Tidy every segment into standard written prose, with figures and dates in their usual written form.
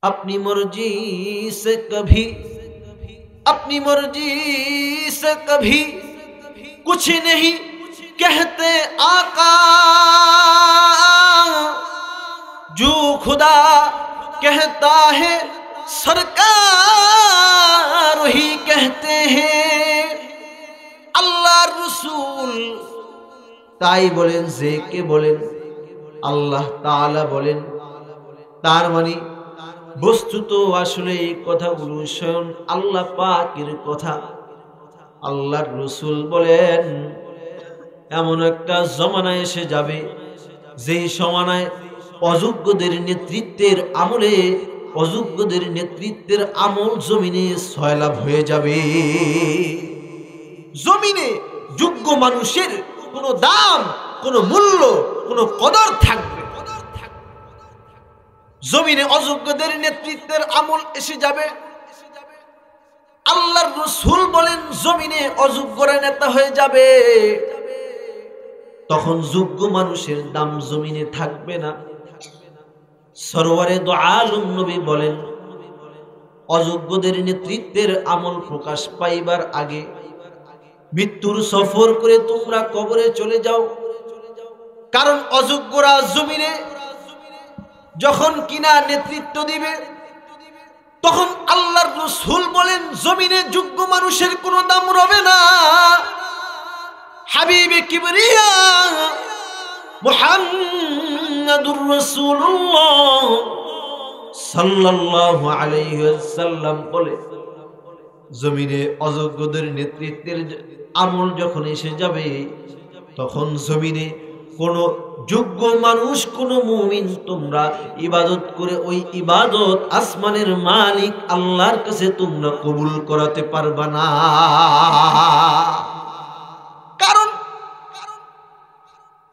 अपनी मर्जी से कभी अपनी मर्जी से कभी कुछ नहीं कहते आका, जो खुदा कहता है सरकार वही कहते हैं আল্লাহ রসুল। তাই বলেন যে কে বলেন আল্লাহ তাআলা বলেন। তার মানে বস্তুত আসলে এই কথাগুলো স্বয়ং আল্লাহ পাকের কথা। আল্লাহর রসুল বলেন এমন একটা জমানা এসে যাবে যেই জমানায় অযোগ্যদের নেতৃত্বের আমলে অযোগ্যদের নেতৃত্বের আমল জমিনে সয়লাভ হয়ে যাবে। জমিনে যোগ্য মানুষের কোনো দাম, কোনো মূল্য, কোনো কদর থাকবে। জমিনে অযোগ্যদের নেতৃত্বের আমল এসে যাবে। আল্লাহর রাসূল বলেন জমিনে অযোগ্যরা নেতা হয়ে যাবে, তখন যোগ্য মানুষের দাম জমিনে থাকবে না। সরওয়ারে দো আলম নবী বলেন অযোগ্যদের নেতৃত্বের আমল প্রকাশ পাইবার আগে মৃত্যুর সফর করে তোমরা কবরে চলে যাও। কারণ অযোগ্যরা জমিনে যখন কিনা নেতৃত্ব দিবে তখন আল্লাহর রাসূল বলেন জমিনে যোগ্য মানুষের কোনো দাম রবে না। হাবিবে কিবরিয়া মুহাম্মাদুর রাসূলুল্লাহ সাল্লাল্লাহু আলাইহি ওয়াসাল্লাম বলে জমিনে অযোগ্যদের নেতৃত্বের আমল যখন এসে যাবে তখন জমিনে কোন যোগ্য মানুষ, কোন মুমিন তোমরা ইবাদত করে ওই ইবাদত আসমানের মালিক আল্লাহর কাছে তোমরা কবুল করাতে পারবা না। কারণ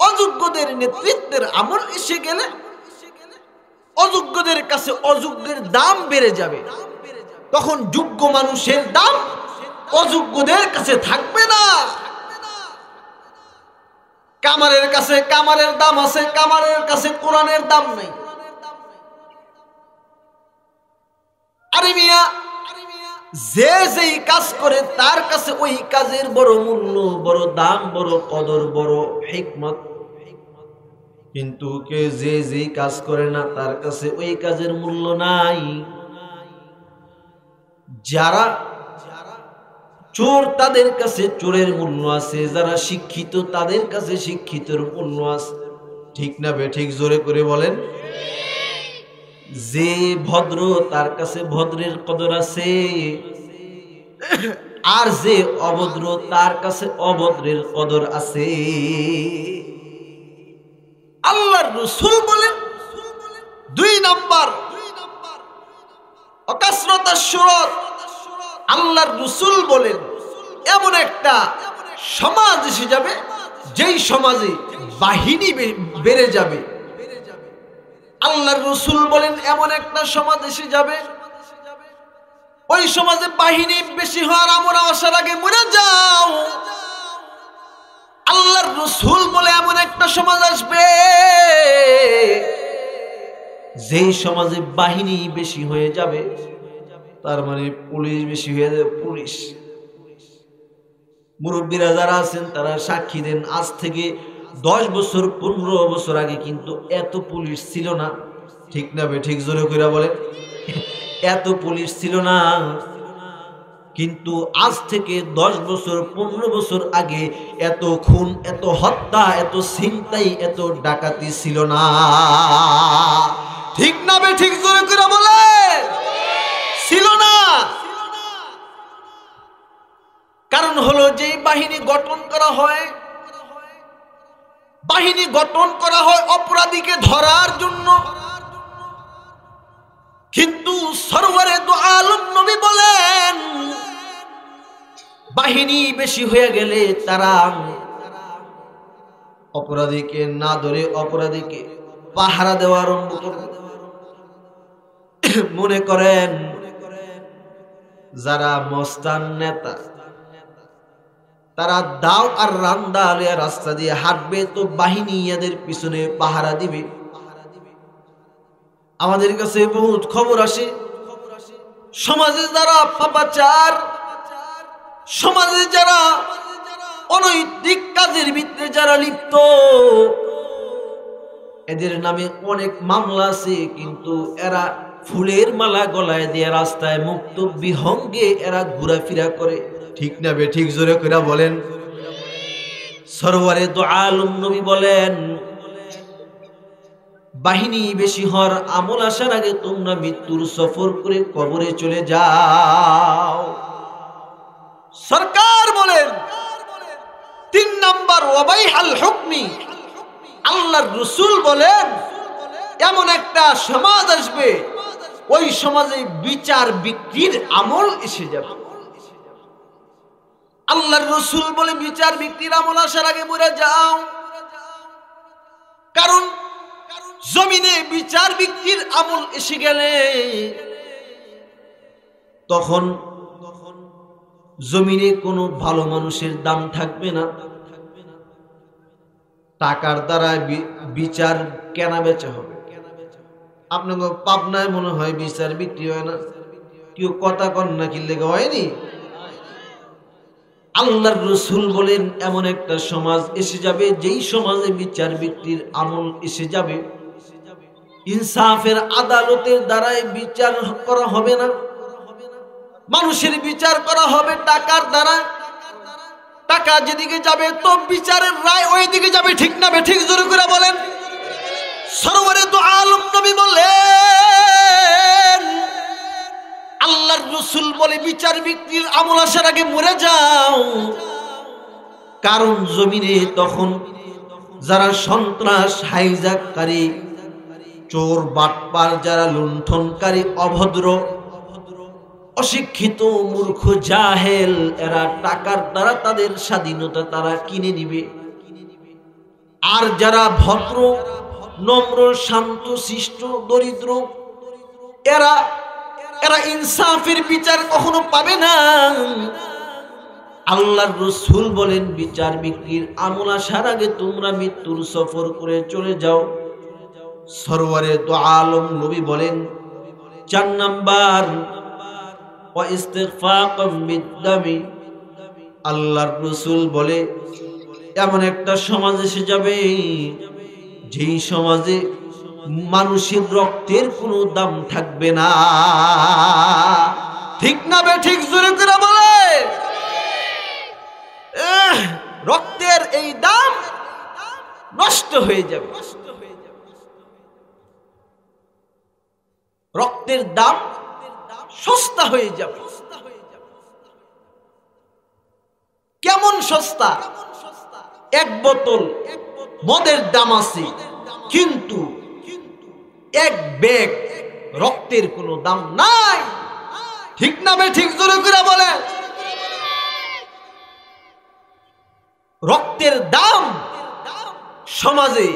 অযোগ্যদের নেতৃত্বের আমল এসে গেলে অযোগ্যদের কাছে অযোগ্যের দাম বেড়ে যাবে, তখন যোগ্য মানুষের দাম অযোগ্যদের কাছে থাকবে না। কামারের কাছে কামারের দাম আছে, কামারের কাছে কোরআনের দাম নেই। আরে মিয়া, যে যেই কাজ করে তার কাছে ওই কাজের বড় মূল্য, বড় দাম, বড় কদর, বড় হিকমত। কিন্তু কে যে যেই কাজ করে না তার কাছে ওই কাজের মূল্য নাই। যারা চোর তাদের কাছে চোরের মূল্য আছে, যারা শিক্ষিত তাদের কাছে শিক্ষিতের মূল্য আছে। ঠিক না বেঠিক? জোরে করে বলেন। যে ভদ্র তার কাছে ভদ্রের কদর আছে, আর যে অভদ্র তার কাছে অভদ্রের কদর আছে। আল্লাহর রাসূল বলেন 2 নাম্বার অকাসরাতাশ শুরত। আল্লাহর রাসূল বলেন এমন একটা সমাজ এসে যাবে যেই সমাজে বাহিনী বেড়ে যাবে। আল্লাহর রাসূল বলেন এমন একটা সমাজ এসে যাবে ওই সমাজে বাহিনী বেশি হওয়ার আমরা আসার আগে মরে যাও। আল্লাহর রাসূল বলে এমন একটা সমাজ আসবে যেই সমাজে বাহিনী বেশি হয়ে যাবে, তার মানে পুলিশ বেশি হয়ে যাবে। পুলিশ মুরব্বীরা যারা আছেন তারা সাক্ষী দেন, আজ থেকে 10 বছর 15 বছর আগে কিন্তু এত পুলিশ ছিল না। ঠিক না বেঠিক? জোরে কইরা বলেন। এত পুলিশ ছিল না, কিন্তু আজ থেকে 10 বছর 15 বছর আগে এত খুন, এত হত্যা, এত ছিনতাই, এত ডাকাতি ছিল না। ঠিক না বেঠিক? জোরে কইরা বলেন। ছিল না। কারণ হলো যে বাহিনী গঠন করা হয়, বাহিনী গঠন করা হয় অপরাধীকে ধরার জন্য। কিন্তু সরওয়ারে দো আলম নবী বলেন বাহিনী বেশি হয়ে গেলে তারা অপরাধীকে না ধরে অপরাধীকে পাহারা দেওয়া আরম্ভ করবে। মনে করেন যারা মস্তান নেতা তারা দাও আর রান্দা আলিয়া রাস্তা দিয়ে হাঁটবে, তো বাহিনী এদের পিছনে পাহারা দিবে। আমাদের কাছে বহুত খবর আসে, সমাজে যারা পাপাচার, সমাজে যারা অনৈতিক কাজের ভিতরে যারা লিপ্ত, এদের নামে অনেক মামলা আছে, কিন্তু এরা ফুলের মালা গলায় দিয়ে রাস্তায় মুক্ত বিহঙ্গে এরা ঘোরাফেরা করে। ঠিক না বে ঠিক? জোরে করে বলেন। সরওয়ারে দো আলম নবী বলেন, বাহিনী বেশি হওয়ার আমল আসার আগে তোমরা মৃত্যুর সফর করে কবরে চলে যাও। সরকার বলেন 3 নাম্বার ওয়াবাইহাল হুকমি, আল্লাহর রাসূল বলেন এমন একটা সমাজ আসবে, ওই সমাজে বিচার বিক্রির আমল এসে যাবে। আল্লাহর রাসূল বলে বিচার বিক্রির আমল আসার আগে মরে যাও, কারণ জমিনে বিচার বিক্রির আমল এসে গেলে তখন জমিনে কোনো ভালো মানুষের দাম থাকবে না। টাকার দ্বারা বিচার কেনা বেচা হবে। আপনাকে পাবনায় মনে হয় বিচার বিক্রি হয় না? কেউ কথা কন না কি লেগে হয়নি? আল্লাহর রাসূল বলেন এমন একটা সমাজ এসে যাবে, যেই সমাজে বিচার বিক্রির আমল এসে যাবে। ইনসাফের আদালতের দ্বারাই বিচার করা হবে না, মানুষের বিচার করা হবে টাকার দ্বারা। টাকা যেদিকে যাবে তো বিচারের রায় ওই দিকে যাবে। ঠিক না ঠিক? জোরে করে বলেন। সরওয়ারে দো আলম নবী বলেন, আল্লাহর রাসূল বলে বিচার বিক্রির আমল আসার আগে মরে যাও, কারণ জমিনে তখন যারা সন্ত্রাস, হাইজাককারী, চোর, বাটপার, যারা লুণ্ঠনকারী, অভদ্র, অশিক্ষিত, মূর্খ, জাহেল, এরা টাকার দ্বারা তাদের স্বাধীনতা তারা কিনে নিবে। আর যারা ভদ্র, নম্র, শান্ত, শিষ্ট, দরিদ্র, এরা ইনসাফের বিচার কখনো পাবে না। আল্লাহর রাসূল বলেন বিচার বিক্রির আমল আসার আগে তোমরা মৃত্যুর সফর করে চলে যাও। সরওয়ারে দো আলম নবী বলেন 4 নাম্বার ওয়া ইস্তিগফাকাম বিদ্দামি, আল্লাহর রাসূল বলে এমন একটা সমাজ এসে যাবে, যেই সমাজে মানুষের রক্তের কোনো দাম থাকবে না। ঠিক না বে ঠিক? জোরে করে বলে। রক্তের এই দাম নষ্ট হয়ে যাবে, রক্তের দাম সস্তা হয়ে যাবে। কেমন সস্তা? 1 বোতল মদের দাম আছে, কিন্তু 1 ব্যাগ রক্তের কোনো দাম নাই। ঠিক না বে ঠিক? জোরে করে বলে। রক্তের দাম সমাজে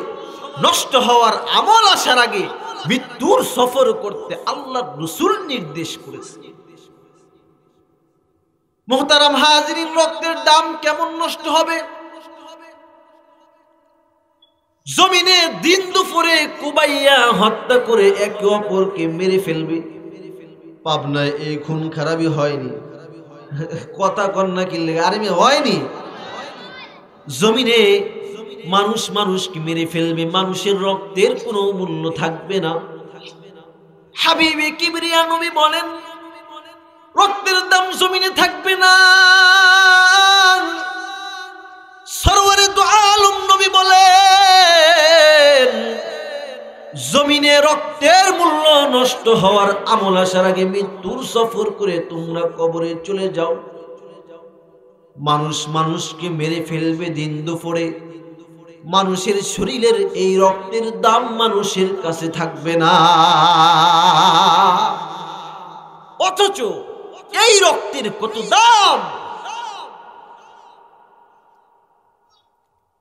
নষ্ট হওয়ার আমল আসার আগে মৃত্যুর সফর করতে আল্লাহর রাসূল নির্দেশ করেছে। মুহতারাম হাজিরিন, রক্তের দাম কেমন নষ্ট হবে? জমিনে দিন দুপুরে কুবাইয়া হত্যা করে একে অপরকে মেরে ফেলবে। পাবনায় এই খুন খারাপি হয়নি? কথা কন্যা কিনলে আরে হয়নি? জমিনে মানুষ মানুষকে মেরে ফেলবে, মানুষের রক্তের কোনো মূল্য থাকবে না। হাবিবে কিবরিয়া নবী বলেন রক্তের দাম জমিনে থাকবে না। সরওয়ারে দো আলম নবী বলেন জমিনে রক্তের মূল্য নষ্ট হওয়ার আমল আসার আগে মৃত্যুর সফর করে তোমরা কবরে চলে যাও। মানুষ মানুষকে মেরে ফেলবে দিন দুপুরে, মানুষের শরীরের এই রক্তের দাম মানুষের কাছে থাকবে না। অথচ এই রক্তের কত দাম!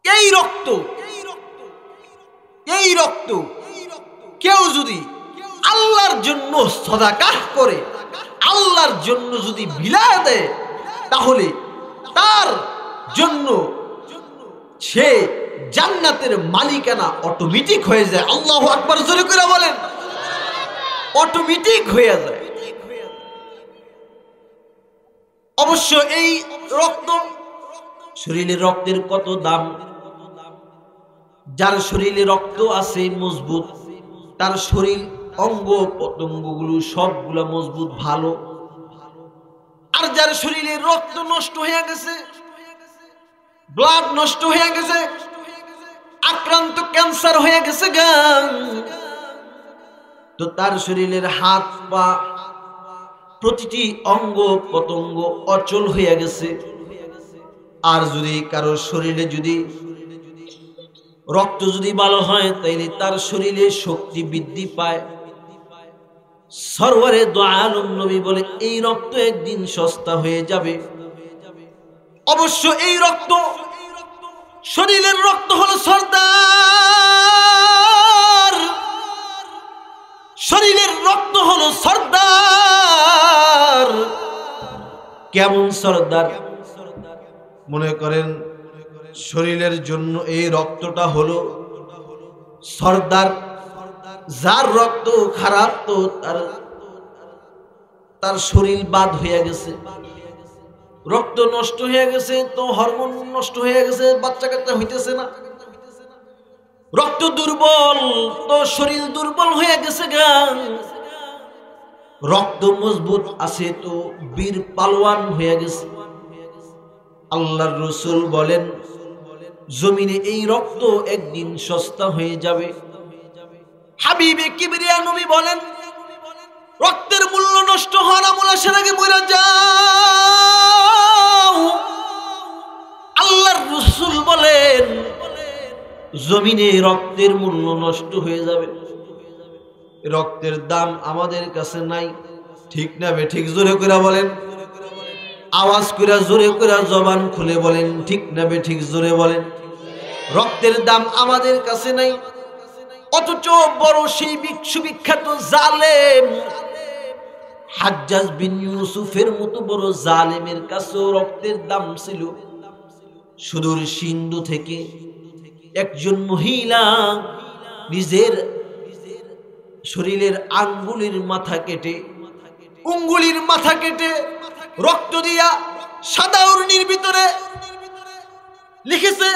এই রক্ত কেউ যদি আল্লাহর জন্য সাদাকাহ করে, আল্লাহর জন্য যদি বিলায় দেয়, তাহলে তার জন্য সে জান্নাতের মালিকানা অটোমেটিক হয়ে যায়। আল্লাহু আকবার জোরে করে বলেন। অটোমেটিক হয়ে যায়। অবশ্য এই রক্ত, শরীরে রক্তের কত দাম। যার শরীরে রক্ত আছে মজবুত, তার শরীর অঙ্গ প্রত্যঙ্গগুলো সবগুলো মজবুত ভালো। আর যার শরীরে রক্ত নষ্ট হয়ে গেছে, ব্লাড নষ্ট হয়ে গেছে, আক্রান্ত ক্যান্সার হয়ে গেছে গান, তো তার শরীরের হাত পা প্রতিটি অঙ্গ প্রত্যঙ্গ অচল হয়ে গেছে। আর যদি কারো শরীরে যদি রক্ত যদি ভালো হয়, তাইলে তার শরীরে শক্তি বৃদ্ধি পায়। সরওয়ারে দো আলম নবী বলে এই রক্ত একদিন সস্তা হয়ে যাবে। অবশ্য এই রক্ত, শরীরের রক্ত হলো সর্দার, শরীরের রক্ত হলো সর্দার। কেমন সর্দার? মনে করেন শরীরের জন্য এই রক্তটা হলো সর্দার। যার রক্ত খারাপ, তো তার শরীর বাদ হয়ে গেছে, রক্ত নষ্ট হয়ে গেছে, তো হরমোন নষ্ট হয়ে গেছে, বাচ্চা কাচ্চা হইতেছে না। রক্ত দুর্বল, তো শরীর দুর্বল হয়ে গেছে গান। রক্ত মজবুত আছে, তো বীর পালোয়ান হয়ে গেছে। আল্লাহর রাসূল বলেন জমিনে এই রক্ত একদিন সস্তা হয়ে যাবে। হাবিবে কিবরিয়া নবী বলেন রক্তের মূল্য নষ্ট হওয়ার আমল আসার আগে মরে যাও। আল্লাহর রাসূল বলেন জমিনে রক্তের মূল্য নষ্ট হয়ে যাবে। রক্তের দাম আমাদের কাছে নাই, ঠিক না বে ঠিক? জোরে করে বলেন, আওয়াজ করে জোরে করে জবান খুলে বলেন, ঠিক না বে ঠিক? জোরে বলেন। রক্তের দাম আমাদের কাছে নাই, অথচ বড় সেই বিশ্ববিখ্যাত জালেম হাজ্জাজ বিন ইউসুফের মতো বড় জালেমের কাছেও রক্তের দাম ছিল। সুদূর সিন্ধু থেকে একজন মহিলা নিজের শরীরের আঙ্গুলির মাথা কেটে, উঙ্গুলির মাথা কেটে রক্ত দিয়া সাদা উর্নির ভিতরে লিখেছে,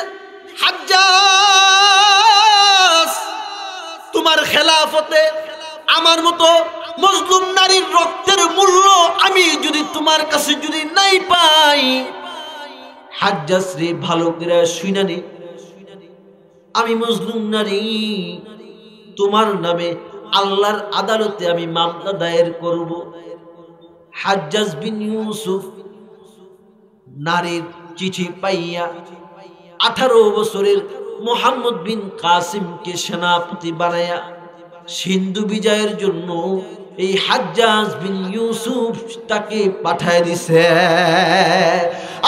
হাজ্জাজ তোমার খেলাফতে আমার মতো মজলুম নারীর রক্তের মূল্য আমি যদি তোমার কাছে যদি নাই পাই, হাজ্জাজ রে ভালো করে শুইনা নে, আমি মজলুম নারী, তোমার নামে আল্লাহর আদালতে আমি মামলা দায়ের করব। হাজ্জাজ বিন ইউসুফ নারীর চিঠি পাইয়া 18 বছরের মুহাম্মদ বিন কাসিমকে সেনাপতি বানায়া সিন্ধু বিজয়ের জন্য এই হাজ্জাজ বিন ইউসুফ তাকে পাঠায় দিছে।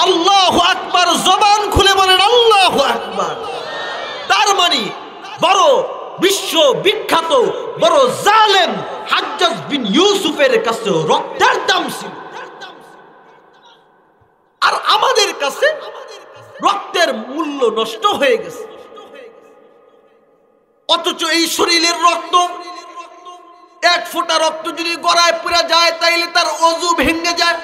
আল্লাহু আকবার, জবান খুলে বলেন আল্লাহু আকবার। তার মানে বড় বিশ্ব বিখ্যাত বড় জালেম হাজ্জাজ বিন ইউসুফের কাছে রক্তের দাম ছিল। আর আমাদের কাছে রক্তের মূল্য নষ্ট হয়ে গেছে। অথচ এই শরীরের রক্ত, এক ফোঁটা রক্ত যদি গড়ায় পড়ে যায় তাইলে তার ওযু ভেঙে যায়।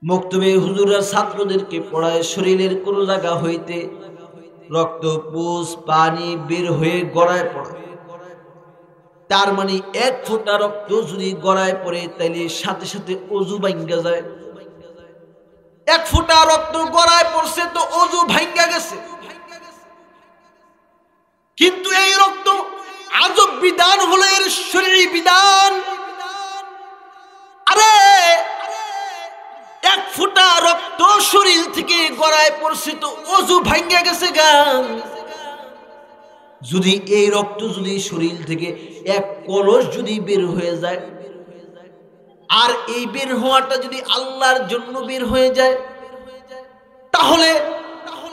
মক্তবে হুজুররা ছাত্রদেরকে পড়ায় শরীরের কোন জায়গা হইতে রক্ত পুষ পানি বের হয়ে গড়ায় পড়ে, তার মানে এক ফোঁটা রক্ত যদি গড়ায় পড়ে তাইলে সাথে সাথে ওযু ভাঙ্গা যায়। এক ফোঁটা রক্ত গড়ায় পড়ছে তো ওযু ভাঙ্গা গেছে। কিন্তু এই রক্ত আজব বিধান হলো এর শরীয়ী বিধান। আরে এক ফোঁটা রক্ত শরীর থেকে গড়ায় পড়ছে তো ওযু ভাঙ্গা গেছে গান। যদি এই রক্ত যদি শরীর থেকে এক কলস যদি বের হয়ে যায়, আর এই বের হওয়াটা যদি আল্লাহর জন্য বের হয়ে যায়, তাহলে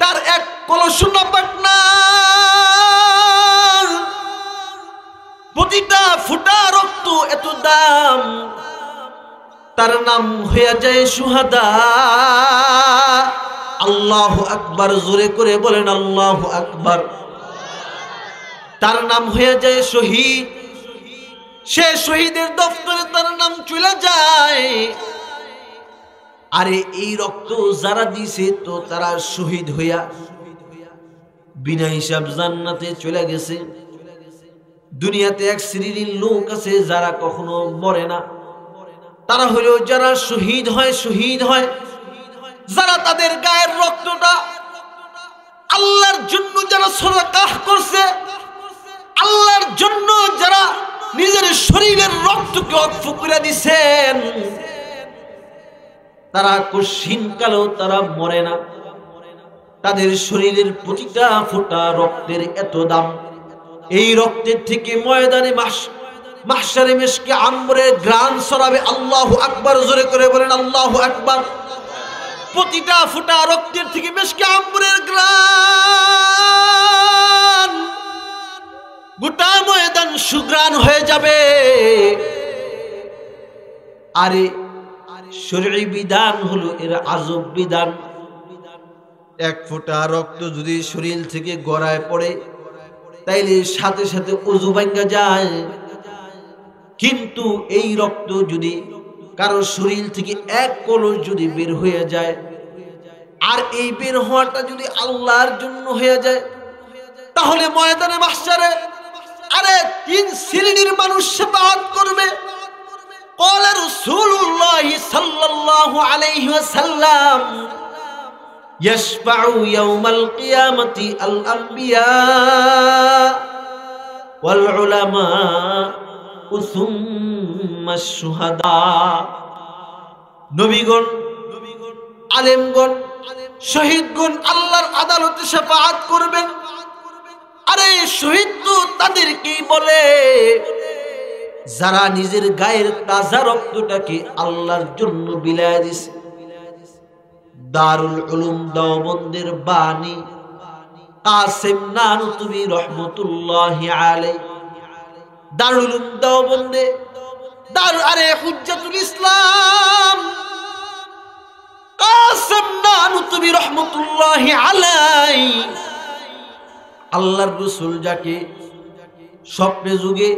তার এক কলস নাপাক না, প্রতিটা ফোঁটা রক্ত এত দাম, তার নাম হয়ে যায় শুহাদা। আল্লাহু আকবার, জোরে করে বলেন আল্লাহু আকবার। তার নাম হয়ে যায় শহীদ। সে শহীদের দফতরে তার নাম চলে যায়। আরে এই রক্ত যারা দিছে তো তারা শহীদ হইয়া বিনা হিসাব জান্নাতে চলে গেছে। দুনিয়াতে এক শ্রেণীর লোক আছে যারা কখনো মরে না, তারা হলো যারা শহীদ হয়, যারা তাদের গায়ের রক্তটা আল্লাহর জন্য যারা সদকাহ করছে, আল্লাহর জন্য যারা নিজের শরীরের রক্তকে ওয়াকফ করে দিয়েছেন, তারা কশিন কালেও তারা মরে না। তাদের শরীরের প্রতিটা ফোঁটা রক্তের এত দাম। এই রক্তের থেকে ময়দানে মাহশারে মিশকে আম্বরের ঘ্রাণ ছড়াবে। আল্লাহু আকবার, জোরে করে বলেন আল্লাহু আকবার। প্রতিটা ফোঁটা রক্তের থেকে মিশকে আম্বরের ঘ্রাণ গোটা ময়দান সুঘ্রাণ হয়ে যাবে। আরে শরঈ বিধান হলো এর আজব বিধান। এক ফোঁটা রক্ত যদি শরীর থেকে গড়ায় পড়ে তাইলে সাথে সাথে ওযু ভাঙা যায়। কিন্তু এই রক্ত যদি কারো শরীর থেকে এক কলস যদি বের হয়ে যায়, আর এই বের হওয়াটা যদি আল্লাহর জন্য হয়ে যায়, তাহলে ময়দানে মাহশারে আরে তিন শ্রেণীর মানুষ শাফাআত করবে। قال رسول الله صلى الله عليه وسلم يشفع يوم القيامة الأنبياء والعلماء ثم الشهداء। নবীগণ, আলেমগণ, শহীদগণ আল্লাহর আদালতে শাফাআত করবেন। আরে শহীদ তো তাদেরকেই বলে যারা নিজের গায়ের তাজা রক্তটাকে আল্লাহর জন্য বিলায় দিছে। দারুল উলুম দেওবন্দের বাণী কাসেম নানুতুবি রহমতুল্লাহি আলাইহি। দারুল উলুম দেওবন্দে হুজ্জাতুল ইসলাম কাসেম নানুতুবি রহমতুল্লাহি আলাইহি। আল্লাহর রাসূল যাকে স্বপ্নে যুগে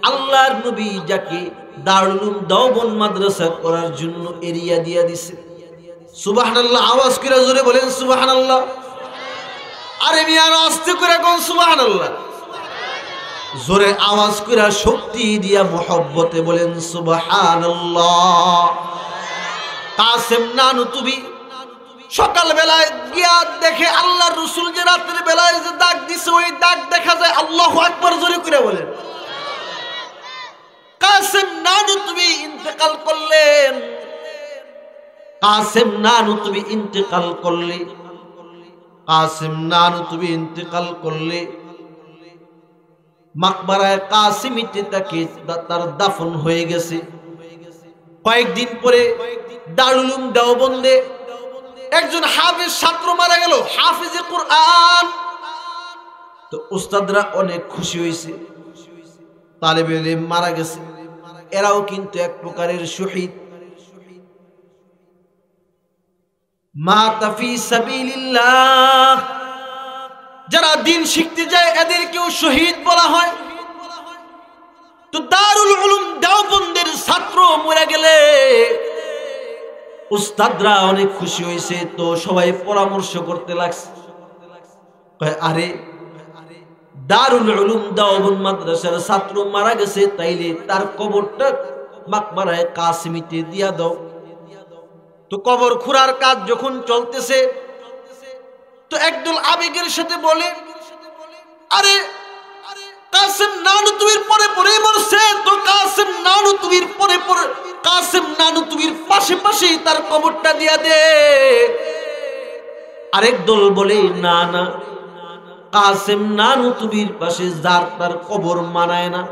আল্লাহর নবী যাকে দারুল উলুম দেওবন্দ মাদ্রাসা করার জন্য এরিয়া দিয়া দিছে। সুবহানাল্লাহ, আওয়াজ করে জোরে বলেন সুবহানাল্লাহ। আরে মিয়া আস্তে করে কোন সুবহানাল্লাহ, জোরে আওয়াজ করে শক্তি দিয়া মোহব্বতে বলেন সুবহানাল্লাহ। কাসেম নানুতুবি সকাল বেলায় গিয়া দেখে আল্লাহর রাসূল যে রাতের বেলায় যে দাগ দিছে ওই দাগ দেখা যায়। আল্লাহু আকবার, জোরে করে বলেন। কাসেম নানুতুবি ইন্তেকাল করলেন। কাসেম নানুতুবি ইন্তেকাল করলে মাকবারায়ে কাসিমিতে তাকে তার দাফন হয়ে গেছে। কয়েকদিন পরে দারুল উলুম দেওবন্দে একজন হাফেজ ছাত্র মারা গেল, হাফেজে কুরআন। তো উস্তাদরা অনেক খুশি হয়েছে, তালেবে ইলম মারা গেছে। এরাও কিন্তু এক প্রকারের শহীদ। মাতা ফি সাবিলিল্লাহ, যারা দ্বীন শিখতে যায় এদেরকেও শহীদ বলা হয়। তো দারুল উলুম দেওবন্দের ছাত্র মরে গেলে উস্তাদরা অনেক খুশি হয়েছে। তো সবাই পরামর্শ করতে লাগছে, আরে দারুল উলুম দেওবন্দ মাদ্রাসার ছাত্র মারা গেছে, তাইলে তার কবরটা মাকবারায়ে কাসিমিতে দিয়া দাও। তো কবর খুঁড়ার কাজ যখন চলতেছে তো একদল আবেগের সাথে বলে, আরে কাসেম নানুতুবির পরে পরে মরছে, তো কাসেম নানুতুবির পাশে পাশে তার কবরটা দিয়া দে। আরেক দল বলে না না, কাসেম নানুতুবির পাশে যার তার কবর মানায় না,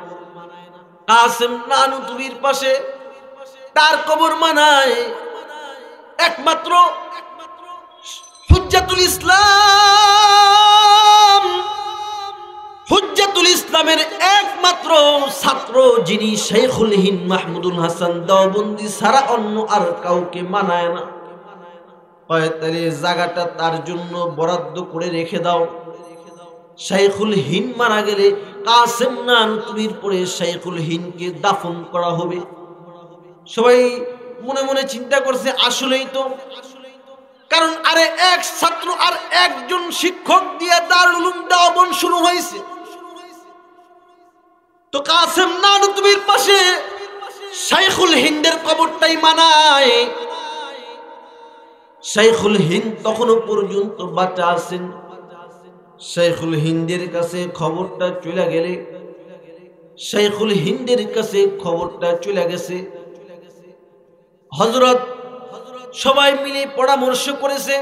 কাসেম নানুতুবির পাশে তার কবর মানায় একমাত্র হুজ্জাতুল ইসলামের একমাত্র ছাত্র যিনি শেখুল হিন্দ মাহমুদুল হাসান দেওবন্দি ছাড়া অন্য আর কাউকে মানায় না। তাহলে জায়গাটা তার জন্য বরাদ্দ করে রেখে দাও। শেখুল হিন্দ মারা গেলে কাসেম নানুতুবির পরে শাইখুল হিন্দকে দাফন করা হবে। সবাই মনে মনে চিন্তা করছে আসলেই তো, কারণ আরে এক ছাত্র আর একজন শিক্ষক দিয়ে দারুল উলুম দেওবন্দ শুরু হয়েছে। তো কাসেম নানুতুবির পাশে শাইখুল হিন্দের কবরটাই মানায়। শাইখুল হিন্দ তখনও পর্যন্ত বাঁচা আছেন। শাইখুল হিন্দের কাছে খবরটা চলে গেলে, শাইখুল হিন্দের কাছে খবরটা চলে গেছে। হযরত সবাই মিলে পরামর্শ করেছে,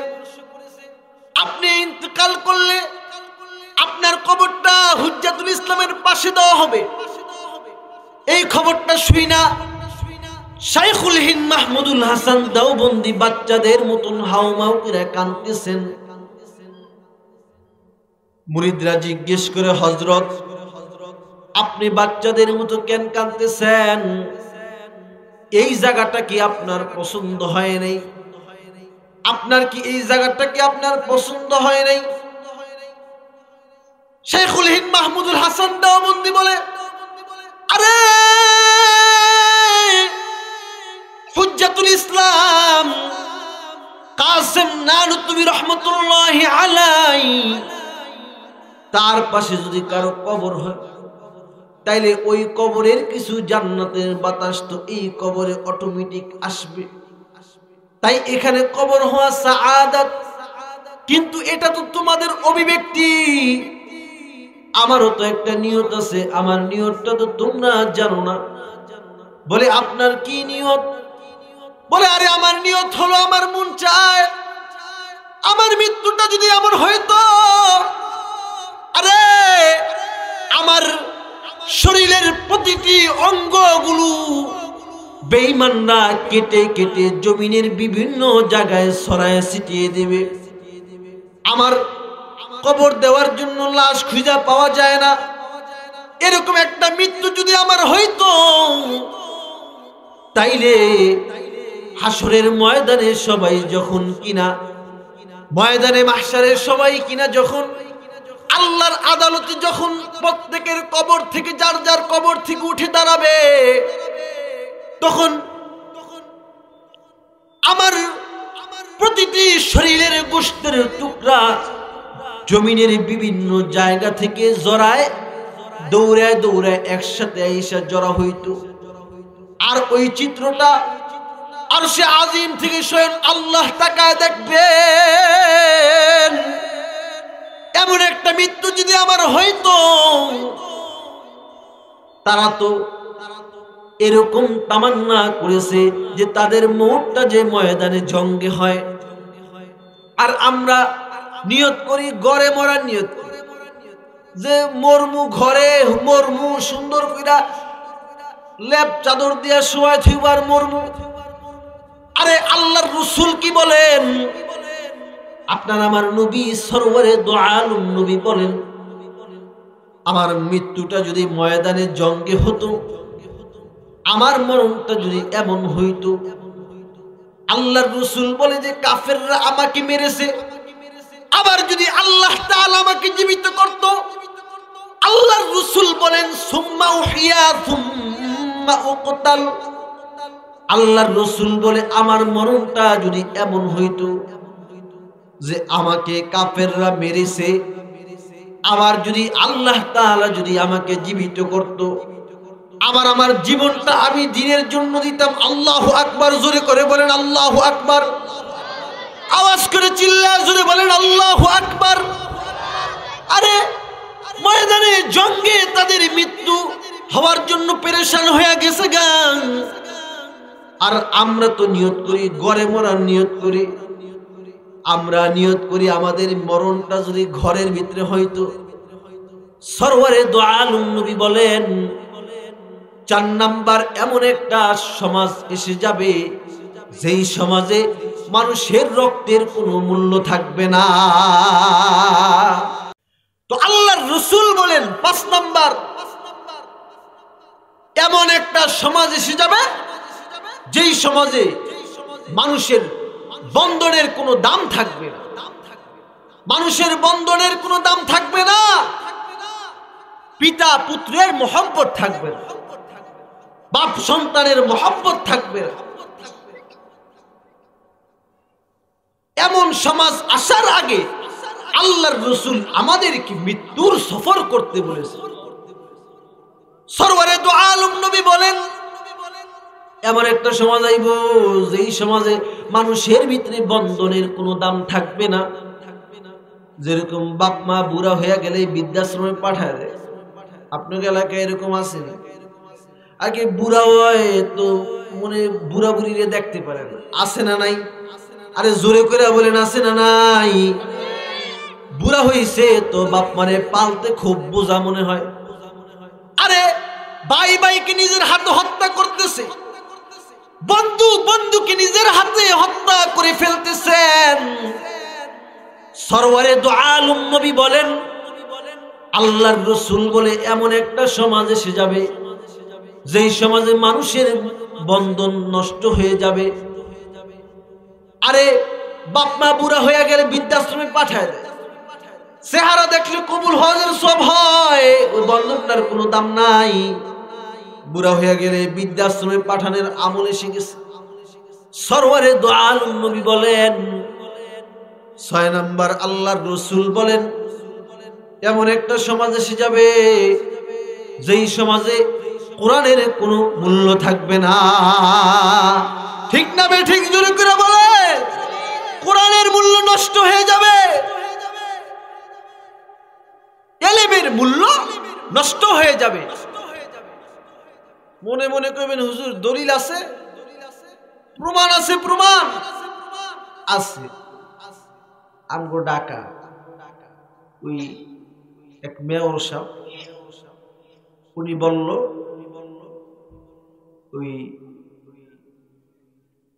আপনি ইন্তেকাল করলে আপনার কবরটা হুজ্জাতুল ইসলামের পাশে দেওয়া হবে। এই খবরটা শুই না শাইখুল হিন্দ মাহমুদুল হাসান দেওবন্দি বাচ্চাদের মতন হাউমাউ করে কাঁদতেছেন। মুরিদরা জিজ্ঞেস করে, হযরত আপনি বাচ্চাদের মতো কেন কাঁদতেছেন? এই জায়গাটা কি আপনার পছন্দ হয় নাই? আপনার কি এই জায়গাটা কি আপনার পছন্দ হয় নাই? শাইখুল হিন্দ মাহমুদুল হাসান দেওবন্দি বলে, আরে হুজ্জাতুল ইসলাম কাসেম নানুতুবি রহমতুল্লাহি আলাইহি তার পাশে যদি কারো কবর হয়, তাইলে ওই কবরের কিছু জান্নাতের বাতাস তো এই কবরে অটোমেটিক আসবে। তাই এখানে কবর হওয়া সাআদাত। কিন্তু এটা তো তোমাদের অভিব্যক্তি, আমারও তো একটা নিয়ত আছে, আমার নিয়তটা তো তোমরা জানো না। বলে, আপনার কি নিয়ত? বলে, আরে আমার নিয়ত হলো, আমার মন চায় আমার মৃত্যুটা যদি এমন হয়তো, আরে আমার শরীরের প্রতিটি অঙ্গগুলো বেঈমানরা কেটে কেটে জমিনের বিভিন্ন জায়গায় ছড়ায় ছিটিয়ে দেবে। আমার কবর দেওয়ার জন্য লাশ খুঁজে পাওয়া যায় না। এরকম একটা মৃত্যু যদি আমার হইতো, তাইলে হাসরের ময়দানে সবাই যখন কিনা, ময়দানে মাহশারের সবাই কিনা যখন আল্লাহর আদালতে যখন প্রত্যেকের কবর থেকে যার যার কবর থেকে উঠে দাঁড়াবে, তখন আমার প্রতিটি শরীরের গোশতের টুকরা জমিনের বিভিন্ন জায়গা থেকে জড়ায় দৌড়ায় দৌড়ায় একসাথে আইসা জড়া হইত। আর ওই চিত্রটা আরশে আজিম থেকে স্বয়ং আল্লাহ তাকায় দেখবেন। এমন একটা মৃত্যু যদি আমার হইতো, তারা তো এরকম তামান্না করেছে যে তাদের মৌতটা যে ময়দানে জঙ্গে হয়। আর আমরা নিয়ত করি ঘরে মরার নিয়ত করি, যে মরমু ঘরে মরমু, সুন্দর কইরা লেপ চাদর দিয়া শোয়া থইবার মরমু। আরে আল্লাহর রাসূল কি বলেন? আপনার আমার নবী সরওয়ারে দো আলম নবী বলেন, আমার মৃত্যুটা যদি ময়দানে জঙ্গে হতো, আমার মরণটা যদি এমন হইতো, আল্লাহর রাসূল বলে যে কাফেররা আমাকে মেরেছে, আবার যদি আল্লাহ তাআলা আমাকে জীবিত করত, আল্লাহর রাসূল বলেন সুম্মা উহিয়া সুম্মা উকতাল। আল্লাহর রাসূল বলে আমার মরণটা যদি এমন হইতো যে আমাকে কাফেররা মেরেছে, আবার যদি আল্লাহ তাআলা যদি আমাকে জীবিত করত, আবার আমার জীবনটা আমি দ্বীনের জন্য দিতাম। আল্লাহু আকবার, জোরে করে বলেন আল্লাহু আকবার। আওয়াজ করে চিল্লা জোরে বলেন আল্লাহু আকবার। আরে ময়দানে জঙ্গে তাদের মৃত্যু হওয়ার জন্য পেরেশান হয়ে গেছে গান। আর আমরা তো নিয়ত করি ঘরে মরার নিয়ত করি। আমরা নিয়ত করি আমাদের মরণটা যদি ঘরের ভিতরে হইতো। সরওয়ারে দো আলম নবী বলেন, 4 নাম্বার এমন একটা সমাজ এসে যাবে যেই সমাজে মানুষের রক্তের কোনো মূল্য থাকবে না। তো আল্লাহর রাসূল বলেন 5 নাম্বার এমন একটা সমাজ এসে যাবে যেই সমাজে মানুষের বন্ধনের কোনো দাম থাকবে না। মানুষের বন্ধনের কোনো দাম থাকবে না। পিতা পুত্রের মহব্বত থাকবে না, বাপ সন্তানের মহব্বত থাকবে না। এমন সমাজ আসার আগে আল্লাহর রাসূল আমাদেরকে মৃত্যুর সফর করতে বলেছে। সরওয়ারে দু আলম নবী বলেন, এমন একটা সমাজ আইব যেই সমাজে মানুষের ভিতরে বন্ধনের কোনো দাম থাকবে না। যেরকম বাপ মা বুড়া হয়ে গেলে বৃদ্ধাশ্রমে পাঠায় দেয়, আপনার এলাকায় এরকম আছে না? আগে বুড়া হয় তো মনে বুড়া বুড়িরে দেখতে পারে না, আছে না নাই? আরে জোরে করে বলেন, আছে না নাই? বুড়া হইছে তো বাপ মারে পালতে খুব বোঝা মনে হয়। আরে ভাই ভাইকে নিজের হাতে হত্যা করতেছে, বন্ধু বন্ধুকে নিজের হাতে হত্যা করে ফেলতেছেন। সরওয়ারে দু আলম নবী বলেন, আল্লাহর রাসূল বলে এমন একটা সমাজ এসে যাবে যেই সমাজে মানুষের বন্ধন নষ্ট হয়ে যাবে। আরে বাপ মা বুড়া হয়ে গেলে বৃদ্ধাশ্রমে পাঠায় দেয়, চেহারা দেখলে কবুল হজের সব হয়, ওই বন্ধনটার কোনো দাম নাই। বুড়া হয়ে গেলে বৃদ্ধাশ্রমে পাঠানোর আমল এসে গেছে। সরওয়ারে দু আলম নবী বলেন, 6 নাম্বার আল্লাহর রাসূল বলেন, এমন একটা সমাজ এসে যাবে যেই সমাজে কোরআনের কোনো মূল্য থাকবে না। ঠিক না বে ঠিক? জোরে করে বলে, কোরআনের মূল্য নষ্ট হয়ে যাবে, ইলমের মূল্য নষ্ট হয়ে যাবে। মনে মনে কইবেন, হুজুর দলিল আছে, প্রমাণ আছে? প্রমাণ আছে। আমগো ঢাকা ওই এক মেয়র সাহেব, উনি বলল ওই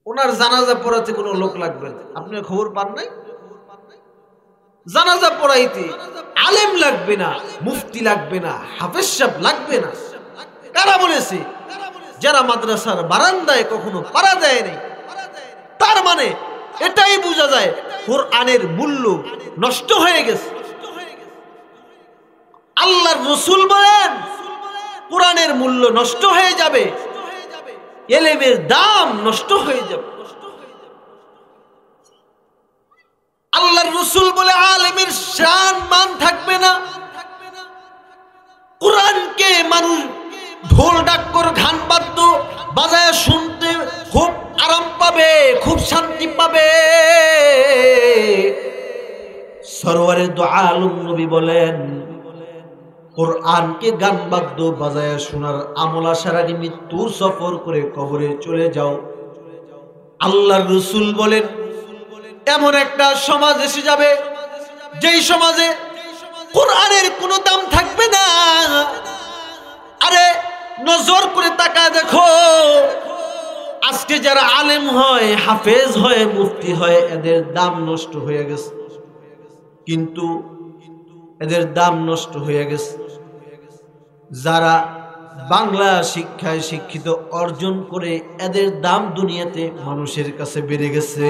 ওনার জানাজা পড়াতে কোনো লোক লাগবে না। আপনি খবর পান নাই? জানাজা পড়াইতে আলেম লাগবে না, মুফতি লাগবে না, হাফেজ সাহেব লাগবে না। কারা বলেছে? যারা মাদ্রাসার বারান্দায় কখনো পারা দেয় নাই। তার মানে এটাই বোঝা যায় কোরআনের মূল্য নষ্ট হয়ে গেছে। আল্লাহর রাসূল বলেন, কোরআনের মূল্য নষ্ট হয়ে যাবে, ইলমের দাম নষ্ট হয়ে যাবে। আল্লাহর রাসূল বলে আলেমের শান মান থাকবে না। কোরআনকে মানুষ ঢোল ডাক্কর গান বাদ্য বাজায় শুনতে খুব আরাম পাবে, খুব শান্তি পাবে। সরওয়ারে দু আলম নবী বলেন, কোরআনকে গান বাদ্য বাজায় শোনার আমল আসার আগে মৃত্যুর সফর করে কবরে চলে যাও। আল্লাহর রাসূল বলেন, এমন একটা সমাজ এসে যাবে যেই সমাজে কোরআনের কোনো দাম থাকবে না। আরে নজর করে তাকায় দেখো, আজকে যারা আলেম হয়, হাফেজ হয়, মুফতি হয়, এদের দাম নষ্ট হয়ে গেছে। কিন্তু এদের দাম নষ্ট হয়ে গেছে যারা বাংলা শিক্ষায় শিক্ষিত অর্জন করে, এদের দাম দুনিয়াতে মানুষের কাছে বেড়ে গেছে।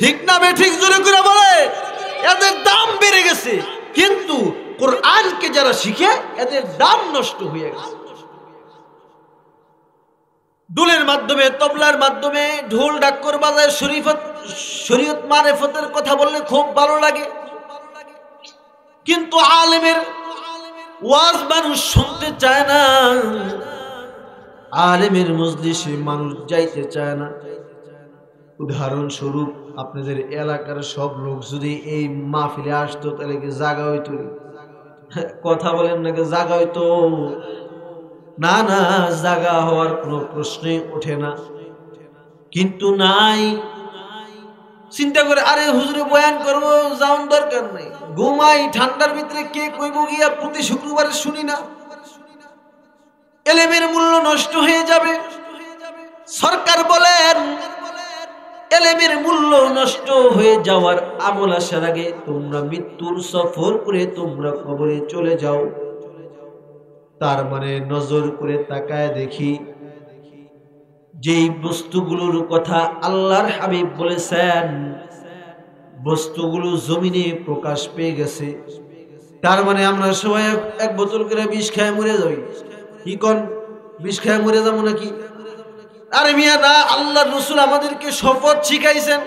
ঠিক না বে ঠিক? জোরে করে বলে, এদের দাম বেড়ে গেছে। কিন্তু কোরআনকে যারা শিখে, এদের দাম নষ্ট হয়ে গেছে। ডুলের মাধ্যমে, তবলার মাধ্যমে, ঢোল ডাক্কর বাজায় শরীয়ত মারিফতের কথা বললে খুব ভালো লাগে, কিন্তু আলেমের ওয়াজ মানুষ শুনতে চায় না, আলেমের মজলিসে মানুষ যাইতে চায় না। উদাহরণস্বরূপ, আপনাদের এলাকার সব লোক যদি এই মাহফিলে আসতো তাহলে কি জায়গা হইতো? কথা বলেন নাকি জায়গা হইতো? না না, জায়গা হওয়ার কোনো প্রশ্নই ওঠে না। কিন্তু নাই, চিন্তা করে, আরে হুজুরে বয়ান করবো, যাওয়ার দরকার নেই, ঘুমাই ঠান্ডার ভিতরে, কে কইব গিয়া প্রতি শুক্রবারে শুনি না। ইলমের মূল্য নষ্ট হয়ে যাবে। সরকার বলেন, ইলমের মূল্য নষ্ট হয়ে যাওয়ার আমল আসার আগে তোমরা মৃত্যুর সফর করে তোমরা কবরে চলে যাও। তার মানে নজর করে তাকায় দেখি, যেই বস্তুগুলোর কথা আল্লাহর হাবিব বলেছেন, বস্তুগুলো জমিনে প্রকাশ পেয়ে গেছে। তার মানে আমরা সবাই এক বোতল করে বিষ খায় মরে যাই, কি কোন? বিষ খায় মরে যাবো নাকি? আরে মিয়া না, আল্লাহ রসুল আমাদেরকে শপথ শিখাইছেন,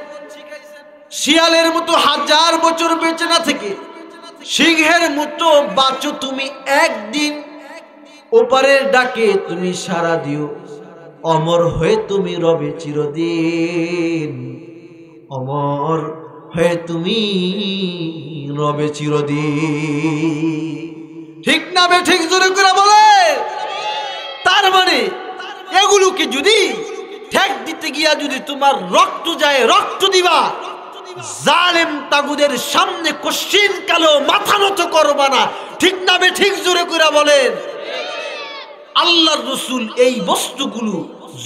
শিয়ালের মতো 1000 বছর বেঁচে না থেকে সিংহের মতো বাঁচো তুমি, একদিন ওপারের ডাকে তুমি সাড়া দিও, অমর হয়ে তুমি রবে চিরদিন, অমর হয়ে তুমি রবে চিরদিন। ঠিক না বে ঠিক? জোরে করে বলে। তার মানে এগুলোকে যদি ঠেক দিতে গিয়া যদি তোমার রক্ত যায়, রক্ত দিবা, জালেম তাগুদের সামনে কোশ্চিন কালো মাথা নত করবা না। ঠিক না বে ঠিক? জোরে করে বলেন। আল্লাহর রাসূল এই বস্তুগুলো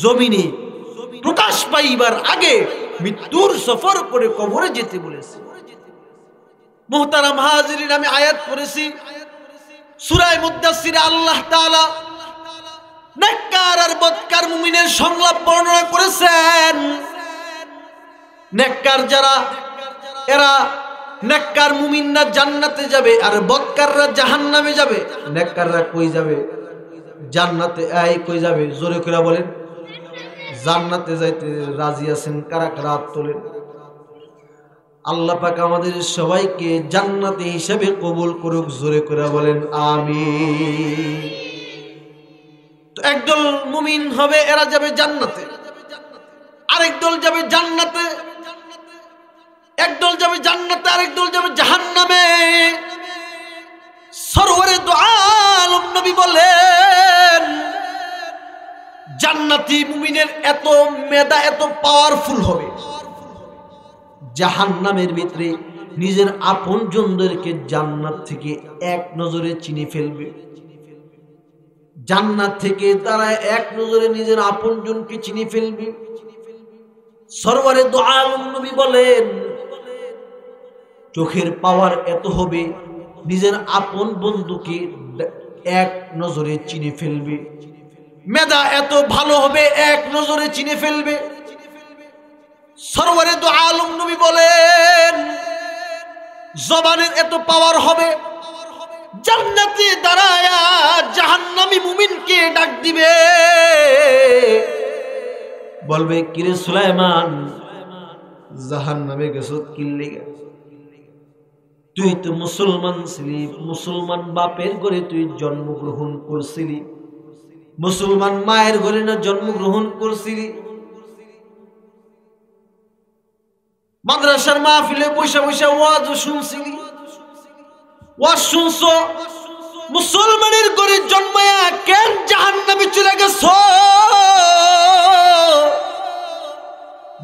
জমিনে প্রকাশ পাইবার আগে মৃত্যুর সফর করে কবরে যেতে বলেছে। মুহতারাম হাজিরিন, আমি আয়াত পড়েছি সূরা মুদ্দাসসিরে, আল্লাহ তাআলা নেককার আর বদকার মুমিনের সংলাপ বর্ণনা করেছেন। নেককার যারা, এরা নেককার মুমিনরা জান্নাতে যাবে আর বদকাররা জাহান্নামে যাবে। নেককাররা কই যাবে? জান্নাতে। কই যাবে? জোরে করে বলেন। জান্নাতে যাইতে রাজি আছেন কারা কারা? হাত তোলেন। আল্লাহ পাক আমাদের সবাইকে জান্নাতি হিসেবে কবুল করুক। জোরে করে বলেন আমিন। তো একদল মুমিন হবে, এরা যাবে জান্নাতে, আরেক দল যাবে জান্নাতে, একদল যাবে জান্নাতে, আরেক দল যাবে জাহান্নামে। সরওয়ারে দু আলম নবী বলেন, জান্নাতি মুমিনের এত মেধা, এত পাওয়ারফুল হবে, জাহান্নামের ভিতরে নিজের আপনজনদেরকে জান্নাত থেকে এক নজরে চিনে ফেলবে। জান্নাত থেকে তারা এক নজরে নিজের আপনজনকে চিনে ফেলবে। সরওয়ারে দু আলম নবী বলেন, চোখের পাওয়ার এত হবে, নিজের আপন বন্ধুকে এক নজরে চিনে ফেলবে। মেধা এত ভালো হবে, এক নজরে চিনে ফেলবে। সরওয়ারে দু আলম নবী বলেন, জবানের এত পাওয়ার হবে, জান্নাতে দাঁড়ায়া জাহান্নামী মুমিনকে ডাক দিবে, বলবে, কিরে সুলাইমান, জাহান্নামে গেছ কি লাগা? তুই তো মুসলমান ছিলি, মুসলমান বাপের ঘরে তুই জন্মগ্রহণ করছিলি, মুসলমান মায়ের ঘরে না জন্মগ্রহণ করছিলি, মাদ্রাসার মাহফিলে বসে বসে ওয়াজ শুনছিলি, ওয়াজ শুনছো, মুসলমানের ঘরে জন্মায়া কেন জাহান্নামে চলে গেছ?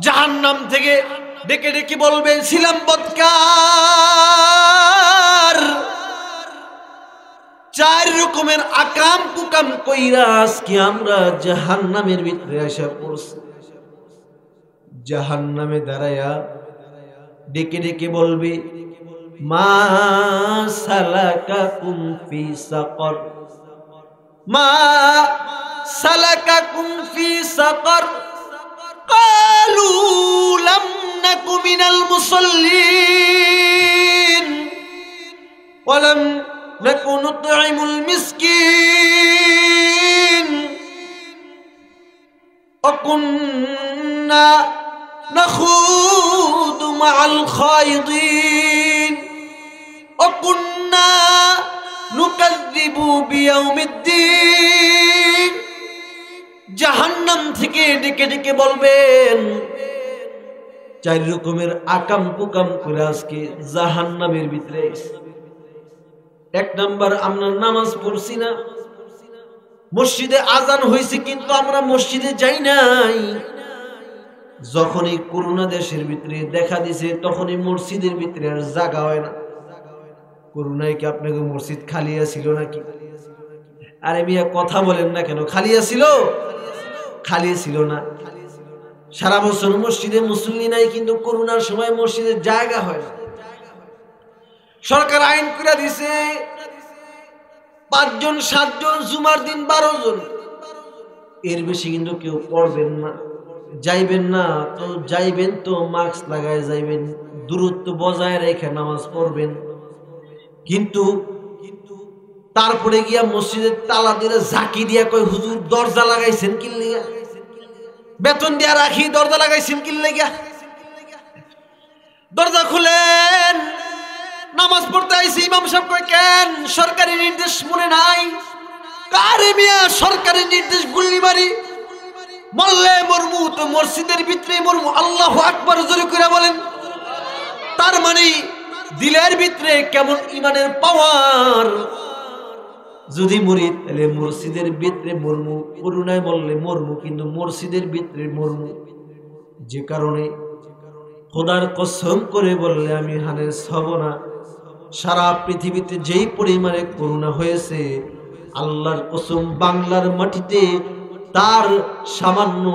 জাহান্নাম থেকে ডেকে ডেকে বলবে, ছিলাম বদকার, 4 রকমের আকাম কুকাম কইরা আজকে আমরা জাহান্নামের ভিতরে আসা পড়ছি। জাহান্নামে দাঁড়ায়া ডেকে ডেকে বলবে, মা সালাকাকুম ফি সাকর, মা সালাকাকুম ফি সাকর, ক্বালু লাম নাকু মিনাল মুসাল্লিন ওয়া লাম নাকু নুতঈমুল মিসকিন ওয়া কুন্না নাখুদু মাআল খায়িদিন ওয়া কুন্না নুকাযযিবু বিয়াউমিদ্দিন। জাহান্নাম থেকে ডেকে ডেকে বলবেন, 4 রকমের আকাম কুকাম করে আজকে জাহান্নামের ভিতরে। 1 নাম্বার, আমরা নামাজ পড়ছি না, মসজিদে আজান হয়েছে কিন্তু আমরা মসজিদে যাই নাই। যখনই করোনা দেশের ভিতরে দেখা দিছে তখনই মসজিদের ভিতরে আর জায়গা হয় না। করোনায় কি আপনাকে মসজিদ খালি ছিল নাকি? আরে মিয়া কথা বলেন না কেন? খালি ছিল? খালি ছিল না। সারা বছর মসজিদে মুসল্লি নাই, কিন্তু করোনার সময় মসজিদের জায়গা হয় না। সরকার আইন করে দিছে 5 জন 7 জন, জুমার দিন 12 জন, এর বেশি কিন্তু কেউ পড়বেন না, যাইবেন না। তো যাইবেন তো মাস্ক লাগায় যাইবেন, দূরত্ব বজায় রেখে নামাজ পড়বেন। কিন্তু তারপরে গিয়া মসজিদের তালা দিয়ে ঝাঁকি দিয়া কয় হুজুর দরজা লাগাইছেন কি লিগা? বেতন দিয়া রাখি দরজা লাগাইছেন কি লিগা? দরজা খুলেন, নামাজ পড়তে আইছি। ইমাম সাহেব কয় কেন? সরকারি নির্দেশ মনে নাই? কারে মিয়া সরকারি নির্দেশ গুল্লি মারি? মরলে মরমু তো মসজিদের ভিতরে মরমু। আল্লাহু আকবার জোরে করে বলেন। তার মানে দিলের ভিতরে কেমন ইমানের পাওয়ার। যদি মরি তাহলে মসজিদের ভিতরে মরমু, করুণায় বললে মরমু, কিন্তু মসজিদের ভিতরে মরমু। যে কারণে খোদার কসম করে বললে আমি হানের ছব না। সারা পৃথিবীতে যেই পরিমাণে করুণা হয়েছে, আল্লাহর কসম বাংলার মাটিতে তার সামান্য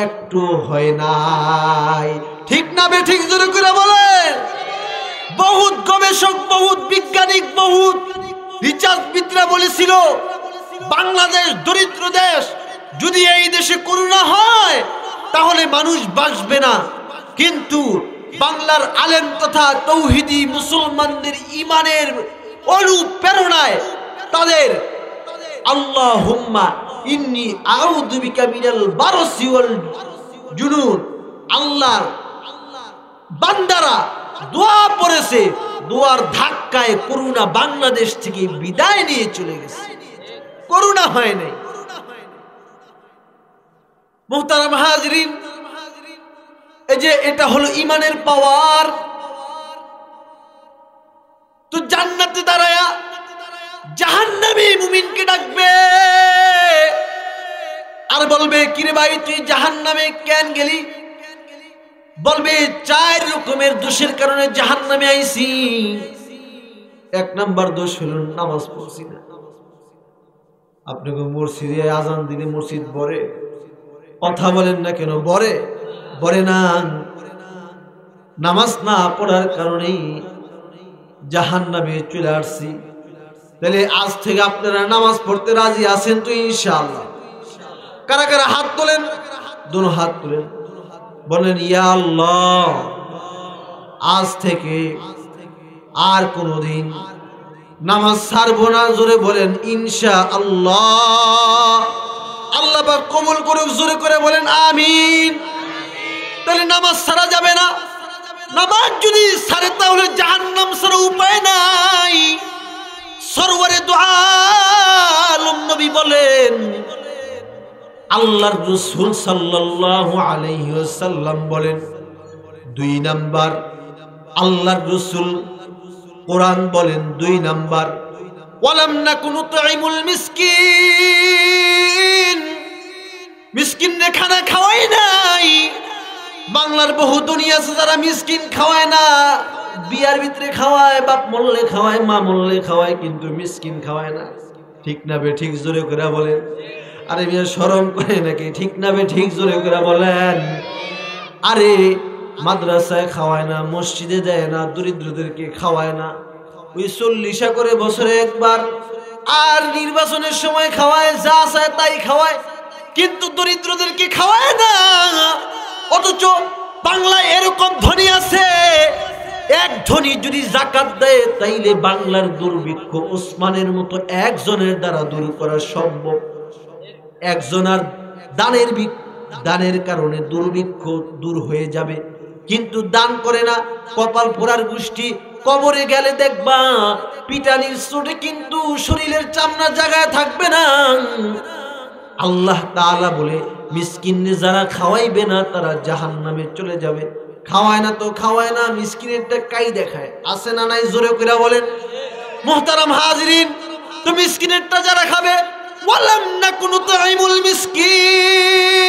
একটু হয় নাই। ঠিক না বে ঠিক জোরে করে বলেন। বহুত গবেষক, বহুত বিজ্ঞানিক, বহুত রিসার্চবিদরা বলেছিল বাংলাদেশ দরিদ্র দেশ, যদি এই দেশে করুণা হয় তাহলে মানুষ বাঁচবে না। কিন্তু বাংলার আলেম তথা তৌহিদি মুসলমানদের ইমানের অনুপ্রেরণায় তাদের আল্লাহুম্মা ইন্নী আউযু বিকা মিনাল বারসি ওয়াল জুনুন, আল্লাহর বান্দারা দোয়া পড়েছে, দোয়ার ধাক্কায় করুণা বাংলাদেশ থেকে বিদায় নিয়ে চলে গেছে। করুণা হয় নাই। মুহতারাম হাজরিন, এই যে এটা হলো ইমানের পাওয়ার। তো জান্নাতে দাঁড়ায়া জাহান্নামী মুমিনকে ডাকবে আর বলবে কিরে ভাই তুই জাহান্নামে কেন গেলি? বলবে 4 রকমের দোষের কারণে জাহান্নামে আইছি। 1 নাম্বার দোষ হলো নামাজ পড়ছি না। আপনাকে মসজিদে আজান দিলে মসজিদ ভরে, কথা বলেন না কেন? ভরে না। নামাজ না পড়ার কারণেই জাহান্নামে চলে আসছি। তাহলে আজ থেকে আপনারা নামাজ পড়তে রাজি আছেন তো ইনশাআল্লাহ? কারা কারা হাত তোলেন? দুনো হাত তোলেন, বলেন ইয়া আল্লাহ আজ থেকে আর কোনদিন নামাজ ছাড়বো না। জোরে বলেন ইনশাআল্লাহ। আল্লাহ পাক কবুল করুক। জোরে করে বলেন আমিন। তাহলে নামাজ ছাড়া যাবে না। নামাজ যদি ছাড়ে তাহলে জাহান্নাম ছাড়া উপায় নাই। সরওয়ারে দু আলম নবী বলেন, আল্লাহর রাসূল সাল্লাল্লাহু আলাইহি ওয়াসাল্লাম বলেন, 2 নাম্বার আল্লাহর রাসূল কোরআন বলেন 2 নাম্বার, ওয়ালাম নাকুনু তুইমুল মিসকিন, মিসকিনরে খানা খাওয়াই নাই। বাংলার বহু দুনিয়া আছে যারা মিসকিন খাওয়ায় না। বিয়ার ভিতরে খাওয়ায়, বাপ মরলে খাওয়ায়, মা মরলে খাওয়ায়, কিন্তু মিসকিন খাওয়ায় না। ঠিক না বে ঠিক জোরে করে বলেন। আরে বিয়া শরম করে নাকি? ঠিক না বে ঠিক জোরে করে বলেন। আরে মাদ্রাসায় খাওয়ায় না, মসজিদে দেয় না, দরিদ্রদেরকে খাওয়ায় না। ওই 40 করে বছরে একবার, আর নির্বাচনের সময় খাওয়ায়, যা চায় তাই খাওয়ায়, কিন্তু দরিদ্রদেরকে খাওয়ায় না। অথচ বাংলায় এরকম ধনী আছে, এক ধনী যদি যাকাত দেয় তাইলে বাংলার দুর্ভিক্ষ ওসমানের মতো একজনের দ্বারা দূর করা সম্ভব। একজনের দানের কারণে দুর্ভিক্ষ দূর হয়ে যাবে, কিন্তু দান করে না। কপাল পোড়ার গোষ্ঠী, কবরে গেলে দেখবা পিটানির চোটে কিন্তু শরীরের চামড়া জায়গায় থাকবে না। আল্লাহ তাআলা বলে মিসকিনে যারা খাওয়াইবে না তারা জাহান্নামে চলে যাবে। খাওয়ায় না তো খাওয়ায় না, মিসকিনেরটা কাই দেখায়। আছে না নাই? জোরে কইরা বলেন। মুহতারাম হাজিরিন, তো মিসকিনেরটা যারা খাবে, ওয়ালাম নাকুনু তুইমুল মিসকিন,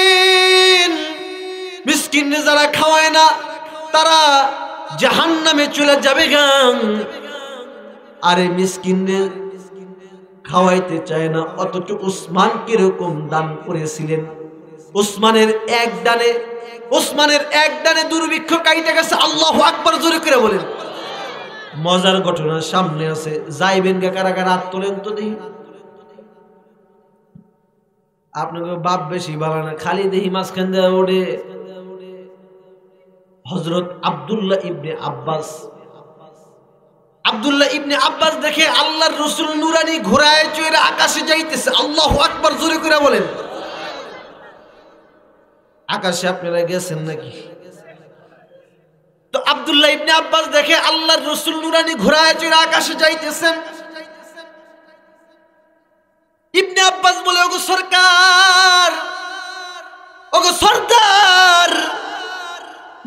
মিসকিনে যারা খাওয়ায় না তারা জাহান্নামে চলে যাবে গান। আরে মিসকিনে খাওয়াইতে চায় না, অথচ উসমান কিরকম দান করেছিলেন। উসমানের এক দানে দুর্ভিক্ষ কাইটে গেছে। আল্লাহু আকবার জোরে করে বলেন। মজার ঘটনা সামনে আছে, যাইবেন গে কারা কারা হাত তোলেন তো দেখি। আপনাকে বাপ বেশি ভালো না, খালি দেখি মাঝখান দিয়ে ওঠে। হযরত আব্দুল্লাহ ইবনে আব্বাস আব্দুল্লাহ ইবনে আব্বাস দেখে আল্লাহর রাসূল নূরানি ঘোড়ায় চড়ে আকাশে যাইতেছে। আল্লাহু আকবার, জোরে করে বলেন। আকাশে আপনারা গেছেন নাকি? তো আব্দুল্লাহ ইবনে আব্বাস দেখে আল্লাহর রাসূল নূরানি ঘোড়ায় চড়ে আকাশে যাইতেছেন। ইবনে আব্বাস বলে, ওগো সরকার, ওগো সরদার,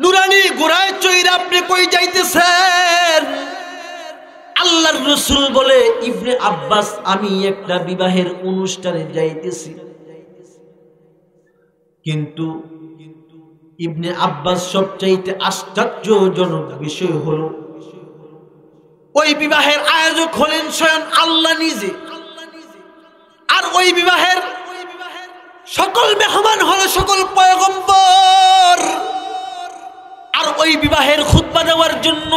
নূরানি ঘোড়ায় চড়ে আপনি কই যাইতেছেন? আল্লাহর রাসূল বলে, ইবনে আব্বাস, আমি একটা বিবাহের অনুষ্ঠানে যাইতেছি। কিন্তু ইবনে আব্বাস সবচাইতে আশ্চর্যজনক বিষয় হলো, ওই বিবাহের আয়োজক হলেন স্বয়ং আল্লাহ নিজে। আর ওই বিবাহের সকল মেহমান হলো সকল পয়গম্বর। আর ওই বিবাহের খুতবা দেওয়ার জন্য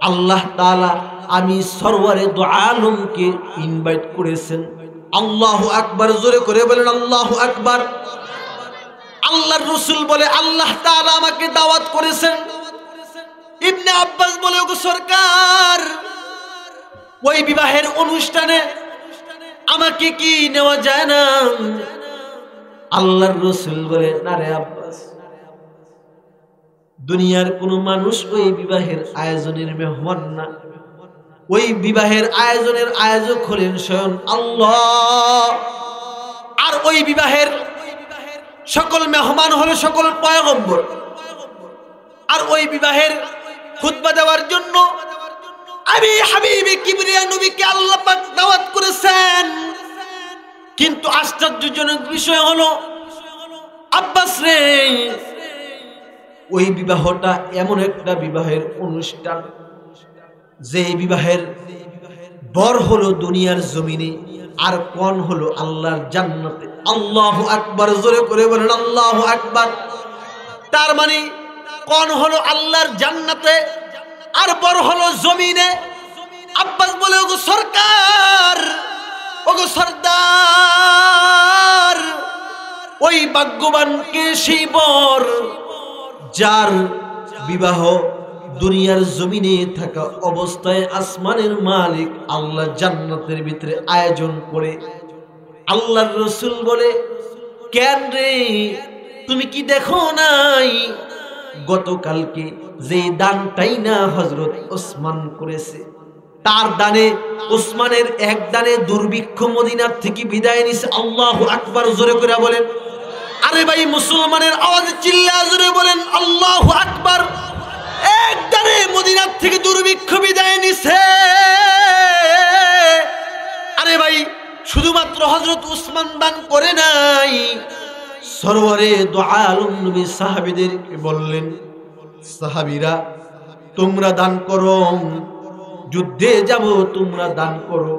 আল্লাহ তাআলা আমি সরওয়ারে দু আলমকে ইনভাইট করেছেন। আল্লাহু আকবার, জোরে করে বলেন আল্লাহু আকবার। আল্লাহর রাসূল বলে, আল্লাহ তাআলা আমাকে দাওয়াত করেছেন। ইবনে আব্বাস বলে, ওগো সরকার, ওই বিবাহের অনুষ্ঠানে আমাকে কি নেওয়া যায় না? আল্লাহর রাসূল বলে, না রে আব্বাস, দুনিয়ার কোন মানুষ ওই বিবাহের আয়োজনের মেহমান না। ওই বিবাহের আয়োজনের আয়োজক হলেন স্বয়ং আল্লাহ। আর ওই বিবাহের সকল মেহমান হলো সকল পয়গম্বর। আর ওই বিবাহের খুতবা দেওয়ার জন্য আমি হাবিবে কিবরিয়া নবীকে আল্লাহ পাক দাওয়াত করেছেন। কিন্তু আশ্চর্যজনক বিষয় হলো, আব্বাস রে, ওই বিবাহটা এমন একটা বিবাহের অনুষ্ঠান, যে বিবাহের বর হলো দুনিয়ার জমিনে, আর কোন হলো আল্লাহর জান্নাতে। আল্লাহু আকবার, জোরে করে বলেন আল্লাহু আকবার। তার মানে কোন হলো আল্লাহর জান্নাতে, আর বর হলো জমিনে। আব্বাস বলে, ওগো সরকার, ওগো সরদার, ওই ভাগ্যবানকে সেই বর যার বিবাহ দুনিয়ার জমিনে থাকা অবস্থায় আসমানের মালিক আল্লাহ জান্নাতের ভিতরে আয়োজন করে। আল্লাহর রাসূল বলে, কেন রে, তুমি কি দেখো নাই গতকালকে যে দানটাই না হযরত ওসমান করেছে, তার দানে, ওসমানের এক দানে দুর্ভিক্ষ মদিনার থেকে বিদায় নিছে। আল্লাহু আকবার, জোরে করে বলেন। আরে ভাই, মুসলমানের আওয়াজে চিল্লায়া জোরে বলেন আল্লাহু আকবার। এক দানে মদিনার থেকে দুর্ভিক্ষ বিদায় নিছে। আরে ভাই, শুধুমাত্র হযরত ওসমান দান করে নাই, সরওয়ারে দু আলম নবী সাহাবীদেরকে বললেন, সাহাবীরা তোমরা দান করো, যুদ্ধে যাব তোমরা দান করো।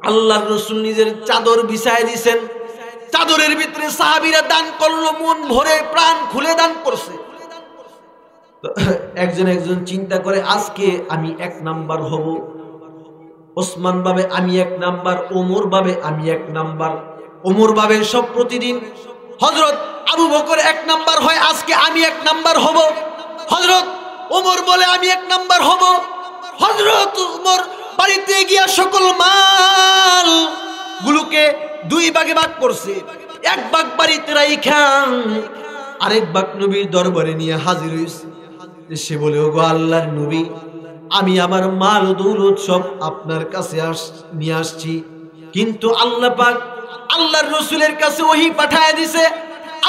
আল্লাহর রাসূল নিজের চাদর বিছায় দিয়েছেন, চাদরের ভিতরে সাহাবীরা দান করলো, মন ভরে প্রাণ খুলে দান করছে। একজন একজন চিন্তা করে, আজকে আমি এক নাম্বার হব। ওসমান ভাবে আমি এক নাম্বার, ওমর ভাবে আমি এক নাম্বার। ওমর ভাবে সব প্রতিদিন হযরত আবু বকর এক নাম্বার হয়, আজকে আমি এক নাম্বার হব। হযরত ওমর বলে আমি এক নাম্বার হব। হযরত ওমর বাড়িতে গিয়া সকল মাল গুলোকে দুই ভাগে ভাগ করছে। এক ভাগ বাড়িতে রাইখা আরেক ভাগ নবীর দরবারে নিয়ে হাজির হইছে। সে বলে, ওগো আল্লাহর নবী, আমি আমার মাল দৌলত সব আপনার কাছে নিয়ে আসছি, কিন্তু আল্লাহ পাক আল্লাহর রাসূলের কাছে ওহী পাঠায় দিছে।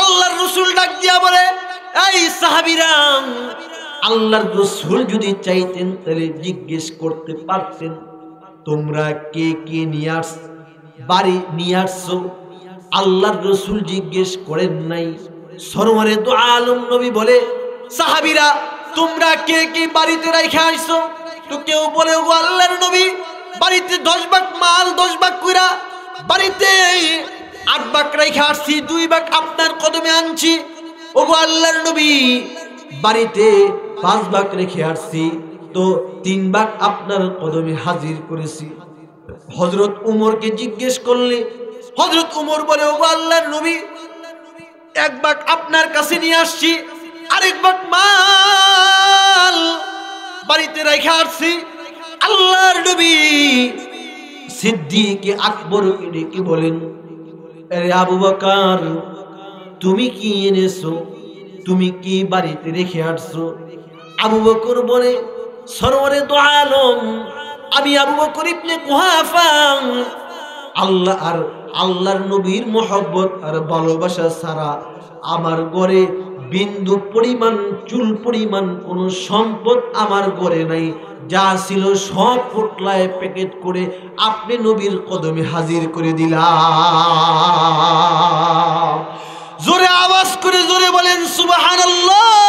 আল্লাহর রাসূল ডাক দিয়া বলে, এই সাহাবীরা, আল্লাহর রাসূল যদি চাইতেন তাহলে জিজ্ঞেস করতে পারতেন তোমরা কে কে বাড়ি নিয়ে আসছো। আল্লাহর রাসূল জিজ্ঞেস করেন নাই। সরওয়ারে দু আলম নবী বলে, সাহাবীরা তোমরা কে কে বাড়িতে রাইখা আইছো? তো কেউ বলে, ও আল্লাহর নবী, বাড়িতে 10 ভাগ মাল, 10 ভাগ কইরা বাড়িতে 8 ভাগ রাইখা আসছি, 2 ভাগ আপনার কদমে আনছি। ও আল্লাহর নবী, বাড়িতে 5 ভাগ রেখে আসছি, তো 3 ভাগ আপনার কদমে হাজির করেছি। হযরত উমরকে জিজ্ঞেস করলে হযরত উমর বলে, ও আল্লাহর নবী, 1 ভাগ আপনার কাছে নিয়ে আসছি, আরেক ভাগ মাল বাড়িতে রেখে আসছি। আল্লাহর নবী সিদ্দিক আকবরকে ডেকে বলেন, আরে আবু বকর, তুমি কি এনেছো? তুমি কি বাড়িতে রেখে আসছো? আবু বকর বলে, সরওয়ারে দো আলম, আমি আবু বকর ইবনে কুহাফা, আল্লাহ আর আল্লাহর নবীর মহব্বত আর ভালোবাসা ছাড়া আমার ঘরে বিন্দু পরিমাণ, চুল পরিমাণ কোন সম্পদ আমার ঘরে নাই। যা ছিল সব পোটলায় প্যাকেট করে আপনি নবীর কদমে হাজির করে দিলাম। জোরে আওয়াজ করে জোরে বলেন সুবহানাল্লাহ।